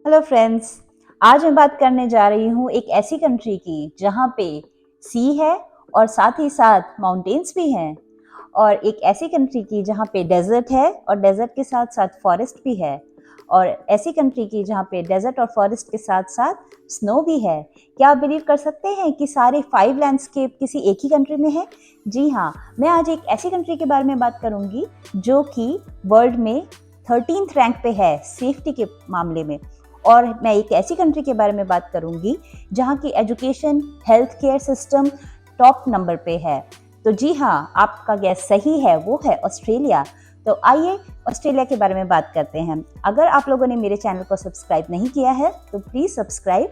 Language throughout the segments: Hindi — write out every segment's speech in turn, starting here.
Hello friends. आज मैं बात करने जा रही हूँ एक ऐसी कंट्री की जहाँ पे सी है और साथ ही साथ माउंटेन्स भी हैं, और एक ऐसी कंट्री की जहाँ पे डेजर्ट है और डेजर्ट के साथ साथ फॉरेस्ट भी है, और ऐसी कंट्री की जहाँ पे डेजर्ट और फॉरेस्ट के साथ साथ स्नो भी है। क्या आप बिलीव कर सकते हैं कि सारे 5 लैंडस्केप किसी एक ही कंट्री में है? जी हाँ, मैं आज एक ऐसी कंट्री के बारे में बात करूंगी जो कि वर्ल्ड में 13th रैंक पे है सेफ्टी के मामले में। और मैं एक ऐसी कंट्री के बारे में बात करूंगी जहाँ की education health care system top number पे है। तो जी हाँ, आपका गैस सही है, वो है ऑस्ट्रेलिया। तो आइए ऑस्ट्रेलिया के बारे में बात करते हैं। अगर आप लोगों ने मेरे चैनल को सब्सक्राइब नहीं किया है तो प्लीज़ सब्सक्राइब,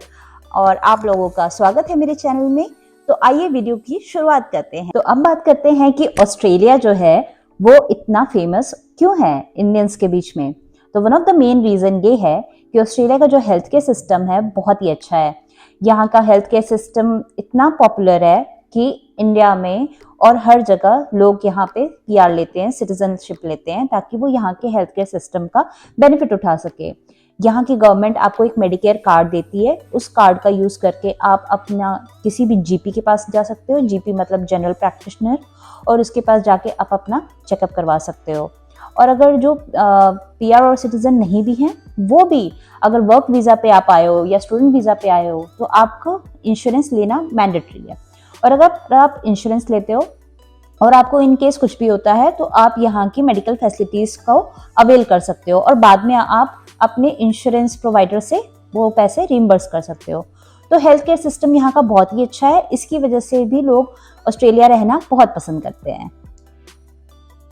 और आप लोगों का स्वागत है मेरे चैनल में। तो आइए वीडियो की शुरुआत करते हैं। तो अब बात करते हैं कि ऑस्ट्रेलिया जो है वो इतना फेमस क्यों है इंडियंस के बीच में। तो one of the main reason ये है कि ऑस्ट्रेलिया का जो हेल्थ केयर सिस्टम है बहुत ही अच्छा है। यहाँ का हेल्थ केयर सिस्टम इतना पॉपुलर है कि इंडिया में और हर जगह लोग यहाँ पे पीआर लेते हैं, सिटीजनशिप लेते हैं, ताकि वो यहाँ के हेल्थ केयर सिस्टम का बेनिफिट उठा सके। यहाँ की गवर्नमेंट आपको एक मेडिकेयर कार्ड देती है, उस कार्ड का यूज़ करके आप अपना किसी भी जीपी के पास जा सकते हो, जीपी मतलब जनरल प्रैक्टिशनर, और उसके पास जाके आप अपना चेकअप करवा सकते हो। और अगर जो पीआर और सिटीजन नहीं भी हैं, वो भी अगर वर्क वीज़ा पे आप आए हो या स्टूडेंट वीज़ा पे आए हो तो आपको इंश्योरेंस लेना मैंडेटरी है। और अगर आप इंश्योरेंस लेते हो और आपको इन केस कुछ भी होता है तो आप यहाँ की मेडिकल फैसिलिटीज़ को अवेल कर सकते हो, और बाद में आप अपने इंश्योरेंस प्रोवाइडर से वो पैसे रिम्बर्स कर सकते हो। तो हेल्थ केयर सिस्टम यहाँ का बहुत ही अच्छा है, इसकी वजह से भी लोग ऑस्ट्रेलिया रहना बहुत पसंद करते हैं।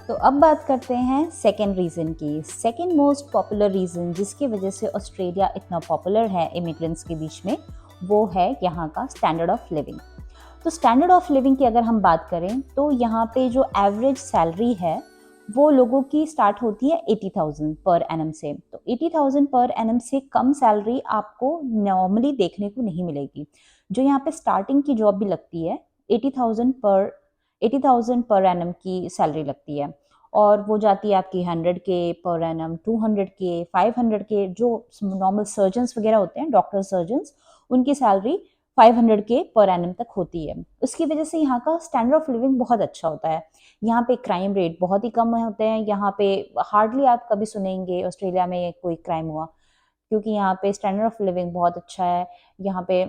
तो अब बात करते हैं सेकेंड रीज़न की। सेकेंड मोस्ट पॉपुलर रीज़न जिसकी वजह से ऑस्ट्रेलिया इतना पॉपुलर है इमिग्रेंट्स के बीच में, वो है यहाँ का स्टैंडर्ड ऑफ लिविंग। तो स्टैंडर्ड ऑफ लिविंग की अगर हम बात करें तो यहाँ पे जो एवरेज सैलरी है वो लोगों की स्टार्ट होती है 80,000 पर एनम से। तो 80,000 पर एनम से कम सैलरी आपको नॉर्मली देखने को नहीं मिलेगी। जो यहाँ पे स्टार्टिंग की जॉब भी लगती है 80,000 पर 80,000 पर एनम की सैलरी लगती है, और वो जाती है आपकी 100K per annum, 200K, 500K। जो नॉर्मल सर्जन्स वगैरह होते हैं, डॉक्टर सर्जन्स, उनकी सैलरी 500K पर एनम तक होती है। उसकी वजह से यहाँ का स्टैंडर्ड ऑफ लिविंग बहुत अच्छा होता है। यहाँ पे क्राइम रेट बहुत ही कम होते हैं। यहाँ पे हार्डली आप कभी सुनेंगे ऑस्ट्रेलिया में कोई क्राइम हुआ, क्योंकि यहाँ पे स्टैंडर्ड ऑफ लिविंग बहुत अच्छा है। यहाँ पे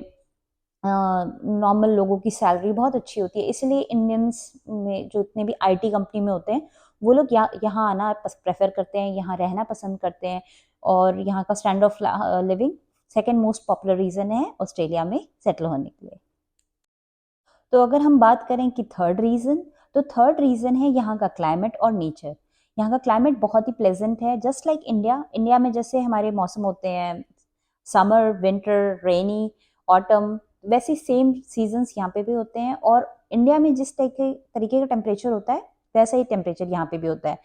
नॉर्मल लोगों की सैलरी बहुत अच्छी होती है, इसलिए इंडियंस में जो इतने भी आईटी कंपनी में होते हैं वो लोग यहाँ आना प्रेफर करते हैं, यहाँ रहना पसंद करते हैं। और यहाँ का standard of living second most popular reason है ऑस्ट्रेलिया में सेटल होने के लिए। तो अगर हम बात करें कि थर्ड रीज़न, तो थर्ड रीज़न है यहाँ का क्लाइमेट और नेचर। यहाँ का क्लाइमेट बहुत ही प्लेजेंट है, जस्ट लाइक इंडिया। इंडिया में जैसे हमारे मौसम होते हैं समर, विंटर, रेनी, ऑटम, वैसे सेम सीजन्स यहाँ पे भी होते हैं। और इंडिया में जिस तरीके का टेम्परेचर होता है वैसा ही टेम्परेचर यहाँ पे भी होता है।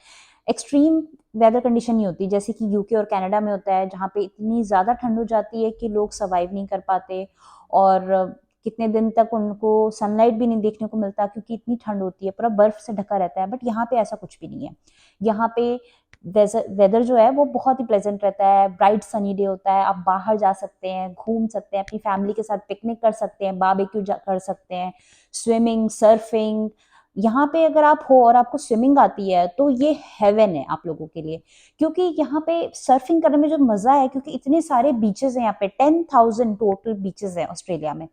एक्सट्रीम वेदर कंडीशन नहीं होती जैसे कि यूके और कनाडा में होता है, जहाँ पे इतनी ज़्यादा ठंड हो जाती है कि लोग सर्वाइव नहीं कर पाते, और कितने दिन तक उनको सनलाइट भी नहीं देखने को मिलता क्योंकि इतनी ठंड होती है, पूरा बर्फ से ढका रहता है। बट यहाँ पे ऐसा कुछ भी नहीं है। यहाँ पे वेदर जो है वो बहुत ही प्लेजेंट रहता है, ब्राइट सनी डे होता है, आप बाहर जा सकते हैं, घूम सकते हैं, अपनी फैमिली के साथ पिकनिक कर सकते हैं, बारबेक्यू कर सकते हैं, स्विमिंग, सर्फिंग। यहाँ पे अगर आप हो और आपको स्विमिंग आती है तो ये हेवन है आप लोगों के लिए, क्योंकि यहाँ पे सर्फिंग करने में जो मजा है, क्योंकि इतने सारे बीचेस हैं यहाँ पे, 10,000 टोटल बीचेस हैं ऑस्ट्रेलिया में।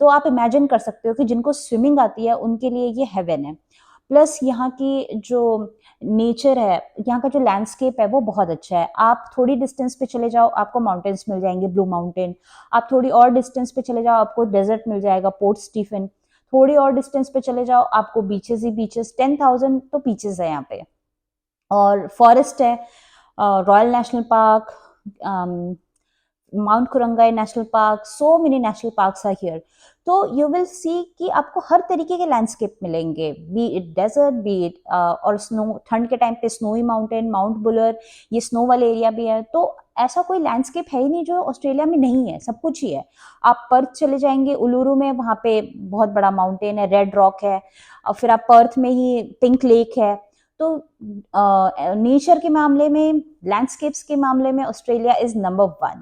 तो आप इमेजिन कर सकते हो कि जिनको स्विमिंग आती है उनके लिए ये हेवन है। प्लस यहाँ की जो नेचर है, यहाँ का जो लैंडस्केप है वो बहुत अच्छा है। आप थोड़ी डिस्टेंस पे चले जाओ आपको माउंटेन्स मिल जाएंगे, ब्लू माउंटेन। आप थोड़ी और डिस्टेंस पे चले जाओ आपको डेजर्ट मिल जाएगा, पोर्ट स्टीफन। थोड़ी और डिस्टेंस पे चले जाओ आपको बीचेस ही बीचेस, 10,000 तो बीचेस है यहाँ पे। और फॉरेस्ट है, Royal National Park, Mount Kuring-gai National Park, so many national parks are here. So you will see कि आपको हर तरीके के लैंडस्केप मिलेंगे, be it desert, be it और स्नो, ठंड के टाइम पे स्नोई माउंटेन, माउंट बुलर, ये स्नो वाले एरिया भी है। तो ऐसा कोई लैंडस्केप है ही नहीं जो ऑस्ट्रेलिया में नहीं है, सब कुछ ही है। आप पर्थ चले जाएंगे, उलूरू में, वहाँ पे बहुत बड़ा माउंटेन है, रेड रॉक है। और फिर आप पर्थ में ही पिंक लेक है। तो नेचर के मामले में, लैंडस्केप्स के मामले में ऑस्ट्रेलिया इज नंबर 1।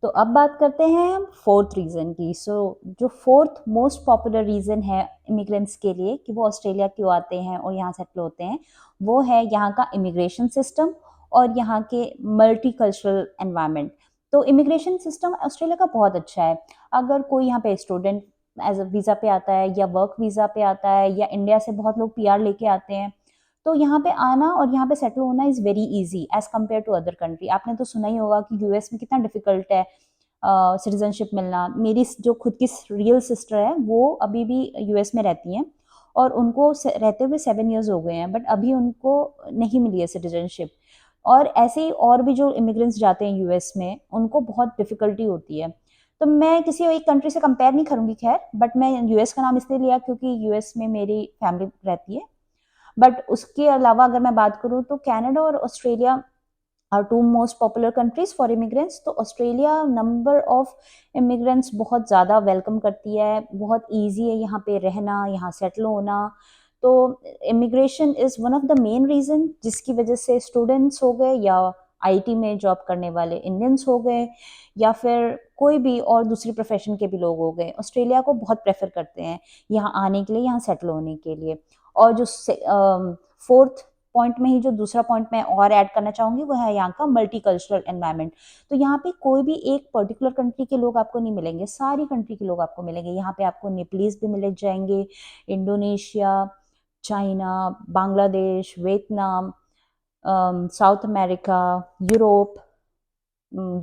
तो अब बात करते हैं हम फोर्थ रीज़न की। जो फोर्थ मोस्ट पॉपुलर रीज़न है इमिग्रेंट्स के लिए कि वो ऑस्ट्रेलिया क्यों आते हैं और यहाँ सेटल होते हैं, वो है यहाँ का इमिग्रेशन सिस्टम और यहाँ के मल्टीकल्चरल एनवायरनमेंट। तो इमिग्रेशन सिस्टम ऑस्ट्रेलिया का बहुत अच्छा है। अगर कोई यहाँ पे स्टूडेंट एज अ वीज़ा पे आता है या वर्क वीज़ा पे आता है या इंडिया से बहुत लोग पीआर लेके आते हैं, तो यहाँ पे आना और यहाँ पे सेटल होना is very easy as compare to other country. आपने तो सुना ही होगा कि यूएस में कितना डिफिकल्ट है सिटीजनशिप मिलना। मेरी जो खुद की रियल सिस्टर है वो अभी भी यूएस में रहती हैं और उनको रहते हुए 7 इयर्स हो गए हैं, बट अभी उनको नहीं मिली है सिटीजनशिप। और ऐसे ही और भी जो इमिग्रेंट्स जाते हैं यूएस में उनको बहुत डिफिकल्टी होती है। तो मैं किसी एक कंट्री से कंपेयर नहीं करूँगी खैर, बट मैं यूएस का नाम इसलिए लिया क्योंकि यूएस में मेरी फैमिली रहती है। बट उसके अलावा अगर मैं बात करूँ तो कनाडा और Australia are two most popular countries for immigrants. तो ऑस्ट्रेलिया नंबर ऑफ इमिग्रेंट्स बहुत ज़्यादा वेलकम करती है, बहुत ईजी है यहाँ पे रहना, यहाँ सेटल होना। तो immigration is one of the main reason जिसकी वजह से स्टूडेंट्स हो गए या आईटी में जॉब करने वाले इंडियंस हो गए या फिर कोई भी और दूसरी प्रोफेशन के भी लोग हो गए, ऑस्ट्रेलिया को बहुत प्रेफर करते हैं यहाँ आने के लिए, यहाँ सेटल होने के लिए। और जो फोर्थ पॉइंट में ही जो दूसरा पॉइंट मैं और ऐड करना चाहूंगी वो है यहाँ का मल्टीकल्चरल एनवायरनमेंट। तो यहाँ पे कोई भी एक पर्टिकुलर कंट्री के लोग आपको नहीं मिलेंगे, सारी कंट्री के लोग आपको मिलेंगे। यहाँ पे आपको नेपालीज भी मिल जाएंगे, Indonesia, China, Bangladesh, Vietnam, south America, Europe,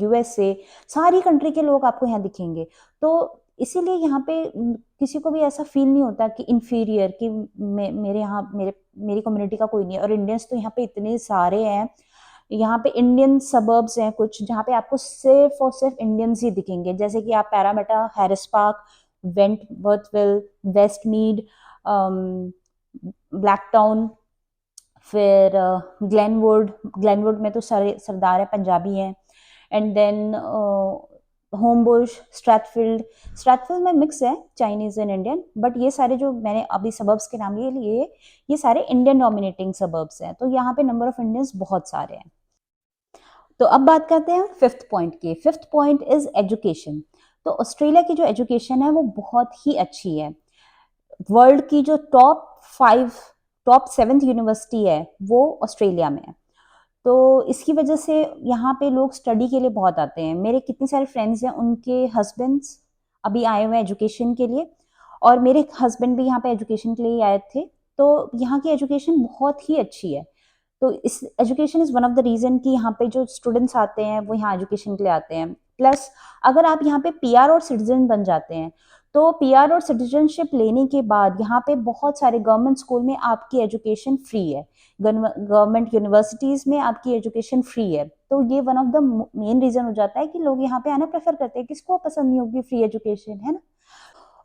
USA, सारी कंट्री के लोग आपको यहाँ दिखेंगे। तो इसीलिए यहाँ पे किसी को भी ऐसा फील नहीं होता कि इन्फीरियर कि मेरे यहाँ मेरी कम्युनिटी का कोई नहीं है। और इंडियंस तो यहाँ पे इतने सारे हैं, यहाँ पे इंडियन सबर्ब्स हैं कुछ जहाँ पे आपको सिर्फ और सिर्फ इंडियंस ही दिखेंगे, जैसे कि आप Parramatta, Harris Park, Wentworthville, Westmead, Blacktown, फिर ग्लेनवुड में तो सारे सरदार हैं, पंजाबी हैं, एंड देन होमबुश, स्ट्रैथफील्ड में मिक्स है चाइनीज एंड इंडियन, बट ये सारे जो मैंने अभी सबर्ब्स के नाम लिए ये सारे इंडियन डोमिनेटिंग सबर्ब्स हैं। तो यहाँ पे नंबर ऑफ इंडियंस बहुत सारे हैं। तो अब बात करते हैं फिफ्थ पॉइंट की। Fifth point is education. तो ऑस्ट्रेलिया की जो एजुकेशन है वो बहुत ही अच्छी है। वर्ल्ड की जो टॉप 7th यूनिवर्सिटी है वो ऑस्ट्रेलिया में है। तो इसकी वजह से यहाँ पे लोग स्टडी के लिए बहुत आते हैं। मेरे कितने सारे फ्रेंड्स हैं, उनके हस्बैंड्स अभी आए हुए हैं एजुकेशन के लिए, और मेरे हस्बैंड भी यहाँ पे एजुकेशन के लिए ही आए थे। तो यहाँ की एजुकेशन बहुत ही अच्छी है। तो इस education is one of the reason कि यहाँ पे जो स्टूडेंट्स आते हैं वो यहाँ एजुकेशन के लिए आते हैं। प्लस अगर आप यहाँ पे पीआर और सिटीजन बन जाते हैं तो पीआर और सिटीजनशिप लेने के बाद यहाँ पे बहुत सारे गवर्नमेंट स्कूल में आपकी एजुकेशन फ्री है, गवर्नमेंट यूनिवर्सिटीज़ में आपकी एजुकेशन फ्री है। तो ये one of the main reason हो जाता है कि लोग यहाँ पे आना प्रेफर करते हैं। किसको पसंद नहीं होगी फ्री एजुकेशन, है ना।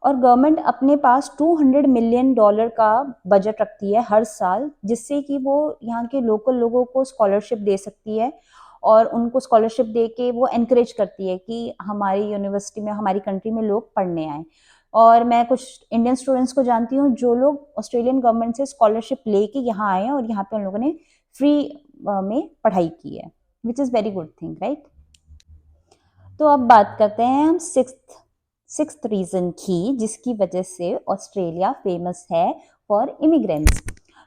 और गवर्नमेंट अपने पास $200 मिलियन का बजट रखती है हर साल, जिससे कि वो यहाँ के लोकल लोगों को स्कॉलरशिप दे सकती है और उनको स्कॉलरशिप दे के वो एनकरेज करती है कि हमारी यूनिवर्सिटी में, हमारी कंट्री में लोग पढ़ने आए। और मैं कुछ इंडियन स्टूडेंट्स को जानती हूँ जो लोग ऑस्ट्रेलियन गवर्नमेंट से स्कॉलरशिप लेके यहाँ आए हैं और यहाँ पे उन लोगों ने फ्री में पढ़ाई की है, which is very good thing, right. तो अब बात करते हैं हम सिक्स्थ रीजन की जिसकी वजह से ऑस्ट्रेलिया फेमस है फॉर इमिग्रेंट्स।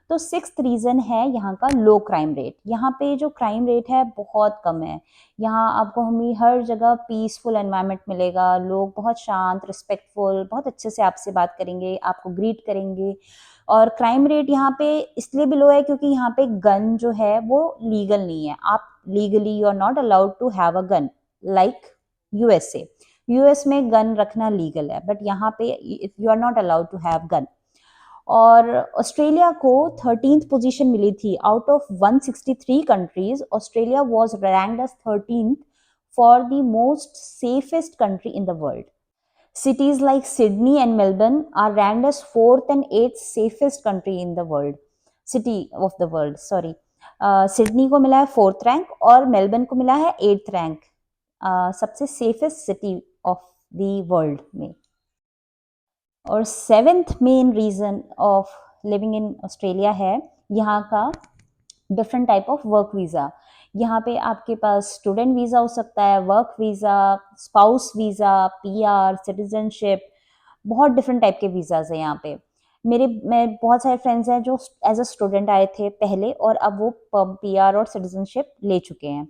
तो सिक्स्थ रीजन है यहाँ का लो क्राइम रेट। यहाँ पे जो क्राइम रेट है बहुत कम है। यहाँ आपको हमें हर जगह पीसफुल एनवायरनमेंट मिलेगा, लोग बहुत शांत, रिस्पेक्टफुल, बहुत अच्छे से आपसे बात करेंगे, आपको ग्रीट करेंगे। और क्राइम रेट यहाँ पे इसलिए भी लो है क्योंकि यहाँ पे गन जो है वो लीगल नहीं है। आप legally you are not allowed to have a gun like USA. US में गन रखना लीगल है, बट यहाँ पे you are not allowed to have gun. और ऑस्ट्रेलिया को 13th पोजीशन मिली थी out of 163 countries. Australia was ranked as 13th for the most safest country in the world. Cities like Sydney and Melbourne are ranked as 4th and 8th safest country in the world, city of the world, sorry. Sydney को मिला है 4th रैंक और मेलबर्न को मिला है 8th रैंक सबसे safest city of the world में। और 7th main reason of living in Australia है यहाँ का different type of work visa. यहाँ पे आपके पास स्टूडेंट वीज़ा हो सकता है, work visa, spouse visa, PR, citizenship, बहुत डिफरेंट टाइप के वीज़ाज़ हैं यहाँ पे। मैं बहुत सारे फ्रेंड्स हैं जो एज़ अ स्टूडेंट आए थे पहले और अब वो पीआर और सिटीजनशिप ले चुके हैं।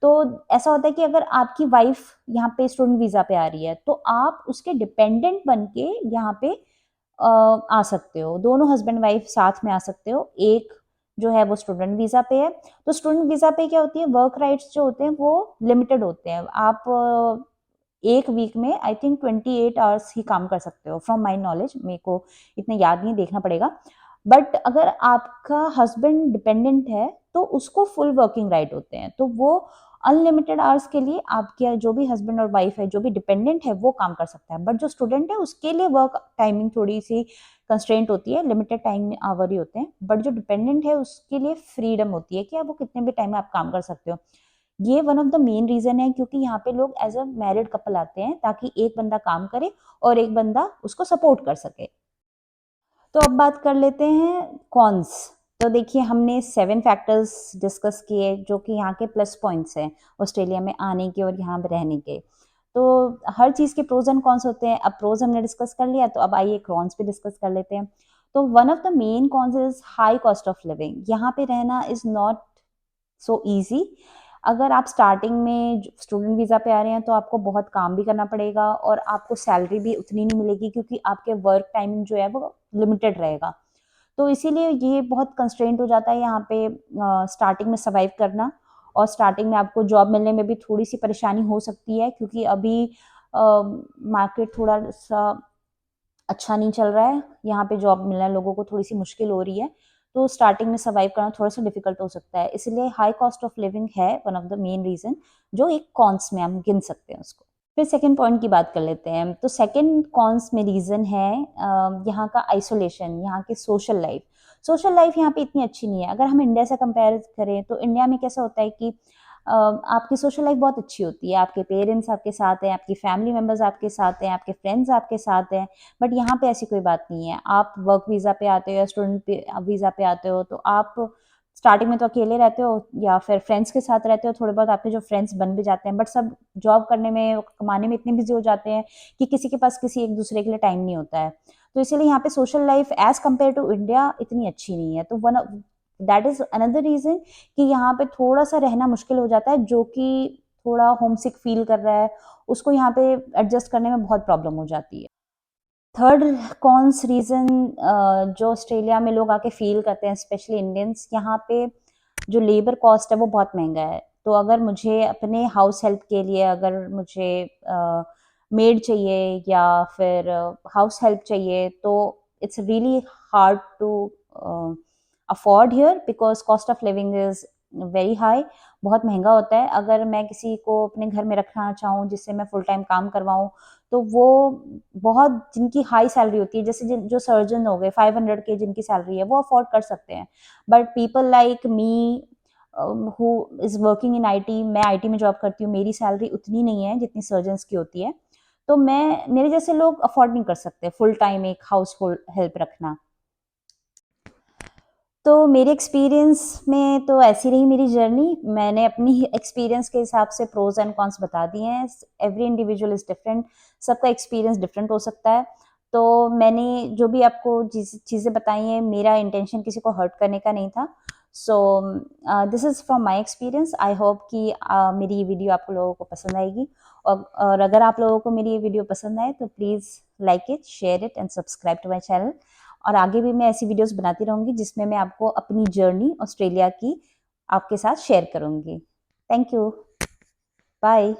तो ऐसा होता है कि अगर आपकी वाइफ़ यहाँ पे स्टूडेंट वीज़ा पे आ रही है, तो आप उसके डिपेंडेंट बन के यहाँ पे आ सकते हो। दोनों हस्बैंड वाइफ साथ में आ सकते हो। एक जो है वो स्टूडेंट वीज़ा पे है। तो स्टूडेंट वीज़ा पे क्या होती है, वर्क राइट्स जो होते हैं वो लिमिटेड होते हैं। आप एक वीक में आई थिंक 28 आवर्स ही काम कर सकते हो फ्रॉम माय नॉलेज, मेरे को इतना याद नहीं, देखना पड़ेगा। बट अगर आपका हस्बैंड डिपेंडेंट है तो उसको फुल वर्किंग राइट होते हैं, तो वो अनलिमिटेड आवर्स के लिए आपके जो भी हस्बैंड और वाइफ है, जो भी डिपेंडेंट है, वो काम कर सकता है। बट जो स्टूडेंट है उसके लिए वर्क टाइमिंग थोड़ी सी कंस्ट्रेंट होती है, लिमिटेड टाइम आवर ही होते हैं। बट जो डिपेंडेंट है उसके लिए फ्रीडम होती है कि आप वो कितने भी टाइम में आप काम कर सकते हो। ये one of the main reason है क्योंकि यहाँ पे लोग एज अ मैरिड कपल आते हैं ताकि एक बंदा काम करे और एक बंदा उसको सपोर्ट कर सके। तो अब बात कर लेते हैं कॉन्स। तो देखिए, हमने 7 फैक्टर्स डिस्कस किए जो कि यहाँ के प्लस पॉइंट्स हैं ऑस्ट्रेलिया में आने के और यहाँ पे रहने के। तो हर चीज़ के प्रोज एंड कॉन्स होते हैं। अब प्रोज हमने डिस्कस कर लिया, तो अब आइए कॉन्स भी डिस्कस कर लेते हैं। तो one of the main cons is high cost of living. यहाँ पे रहना इज नॉट सो ईजी। अगर आप स्टार्टिंग में स्टूडेंट वीज़ा पे आ रहे हैं तो आपको बहुत काम भी करना पड़ेगा और आपको सैलरी भी उतनी नहीं मिलेगी क्योंकि आपके वर्क टाइमिंग जो है वो लिमिटेड रहेगा। तो इसीलिए ये बहुत कंस्ट्रेंट हो जाता है यहाँ पे स्टार्टिंग में सर्वाइव करना। और स्टार्टिंग में आपको जॉब मिलने में भी थोड़ी सी परेशानी हो सकती है क्योंकि अभी मार्केट थोड़ा सा अच्छा नहीं चल रहा है। यहाँ पे जॉब मिलना लोगों को थोड़ी सी मुश्किल हो रही है। तो स्टार्टिंग में सर्वाइव करना थोड़ा सा डिफिकल्ट हो सकता है। इसलिए हाई कॉस्ट ऑफ लिविंग है one of the main reason, जो एक कॉन्स में हम गिन सकते हैं उसको। फिर सेकंड पॉइंट की बात कर लेते हैं। तो सेकंड कॉन्स में रीजन है यहाँ का आइसोलेशन, यहाँ की सोशल लाइफ। सोशल लाइफ यहाँ पे इतनी अच्छी नहीं है। अगर हम इंडिया से कंपेयर करें तो इंडिया में कैसा होता है कि आपकी सोशल लाइफ बहुत अच्छी होती है। आपके पेरेंट्स आपके साथ हैं, आपकी फैमिली मेम्बर्स आपके साथ हैं, आपके फ्रेंड्स आपके साथ हैं। बट यहाँ पे ऐसी कोई बात नहीं है। आप वर्क वीज़ा पे आते हो या स्टूडेंट वीज़ा पे आते हो तो आप स्टार्टिंग में तो अकेले रहते हो या फिर फ्रेंड्स के साथ रहते हो। थोड़े बहुत आपके जो फ्रेंड्स बन भी जाते हैं, बट सब जॉब करने में, कमाने में इतने बिजी हो जाते हैं कि किसी के पास किसी एक दूसरे के लिए टाइम नहीं होता है। तो इसीलिए यहाँ पे social life as compare to India इतनी अच्छी नहीं है। तो one that is another reason कि यहाँ पे थोड़ा सा रहना मुश्किल हो जाता है। जो कि थोड़ा होमसिक फील कर रहा है उसको यहाँ पे एडजस्ट करने में बहुत प्रॉब्लम हो जाती है। थर्ड कॉन्स रीजन जो ऑस्ट्रेलिया में लोग आके फील करते हैं, स्पेशली इंडियंस, यहाँ पे जो लेबर कॉस्ट है वो बहुत महंगा है। तो अगर मुझे अपने हाउस हेल्प के लिए, अगर मुझे मेड चाहिए या फिर हाउस हेल्प चाहिए, तो it's really hard to afford here because cost of living is very high. बहुत महंगा होता है। अगर मैं किसी को अपने घर में रखना चाहूँ जिससे मैं फुल टाइम काम करवाऊँ, तो वो बहुत, जिनकी हाई सैलरी होती है, जैसे जो सर्जन हो गए 500 के जिनकी सैलरी है, वो अफोर्ड कर सकते हैं। But people like me who is working in IT, मैं आईटी में जॉब करती हूँ, मेरी सैलरी उतनी नहीं है जितनी सर्जन्स की होती है। तो मेरे जैसे लोग अफोर्ड नहीं कर सकते फुल टाइम एक हाउस होल्ड हेल्प रखना। तो मेरे एक्सपीरियंस में तो ऐसी रही मेरी जर्नी। मैंने अपनी एक्सपीरियंस के हिसाब से प्रोज एंड कॉन्स बता दिए हैं। एवरी इंडिविजुअल इज डिफरेंट, सबका एक्सपीरियंस डिफरेंट हो सकता है। तो मैंने जो भी आपको चीज़ें बताई हैं, मेरा इंटेंशन किसी को हर्ट करने का नहीं था। So this is from my experience. I hope कि मेरी ये वीडियो आप लोगों को पसंद आएगी। और अगर आप लोगों को मेरी ये वीडियो पसंद आए तो please like it, share it and subscribe to my channel. और आगे भी मैं ऐसी वीडियोस बनाती रहूँगी जिसमें मैं आपको अपनी जर्नी ऑस्ट्रेलिया की आपके साथ शेयर करूँगी। Thank you. बाय।